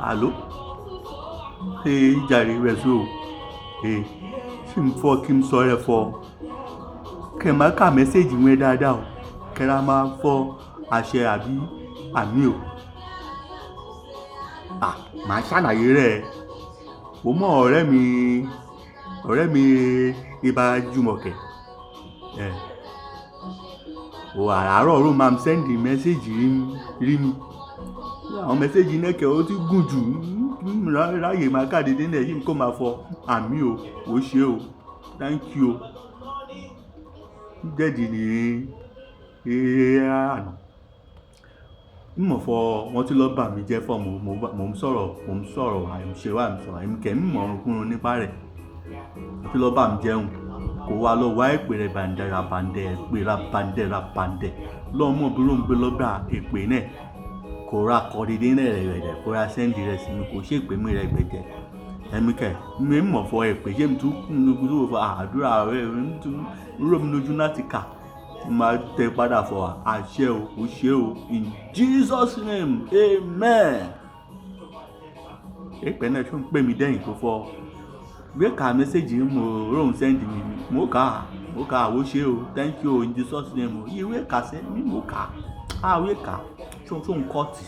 Àló jàre rẹ̀ so ṣì ń fọ́ kí n sọ rẹ̀ fọ́ kẹ́ máa ka mẹ́sẹ̀gì wọn dáadáa o kẹ́ra máa fọ́ àṣẹ àbí àmì o màá ṣàlàyé rẹ̀ o mọ ọ̀rẹ́ mi ibà Jùmọ̀kẹ́ o àràárọ̀ ló máa ń sẹ́ndì mẹ́sẹ̀gì rí mi àwọn mẹ́sẹ̀gì náà kẹ́ ó ti gùn jù ráyè máa káàdé dé náà yìí kó máa fọ àmì o ò ṣe o thank you jẹ́dì ní àná mímọ̀ fọ wọ́n ti lọ bà mí jẹ́ fọ́ mo ń sọ̀rọ̀ àìṣèwà mi sọ̀rọ̀ àìmí kẹ́ mímọ̀ ọ̀rùnkúrun nípa rẹ̀ wọ́n ti lọ bà mí jẹun kò wá lọ wá èpè rẹ̀ bàǹdẹ̀ rabandẹ̀ lọ́mọ bí ló ń gbé lọ́gbà èpè náà kò ra kọ́dídé náà rẹ̀ kò ra sẹ́ndì rẹ̀ sí mi kò ṣe èpè mi rẹ̀ gbẹ̀jẹ̀ ẹ̀mí kẹ́ mi mọ̀ fọ èpè ṣé mi tún kún fọ àdúrà rẹ̀ mi tún rọ̀ mi lójú láti kà máa tẹ padà fọ àṣẹ o kò ṣe o in Jesus name amen. èpè náà tún pè mí dẹ́yìn tó fọ gbé ka mẹ́sẹ̀gì mo rọrùn sẹ́ndì mi mo kà á ó ṣe o thank you in Jesus name o ìwé kà sẹ́mi mo kà á ìwé kà tó ń kọ́ọ̀tì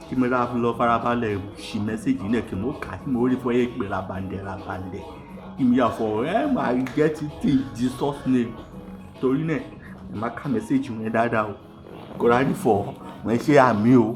kí mo rà lọ farabalẹ̀ ṣì mẹ́sẹ̀gì náà kí mo kà kí mo rí fọ́ èpè rabandẹ̀ ìmìyàfọ̀ máa get it in Jesus name torí náà ẹ máa ka mẹ́sẹ̀gì wọn dáadáa o kò rárí fọ́ wọ́n ṣe àmì o.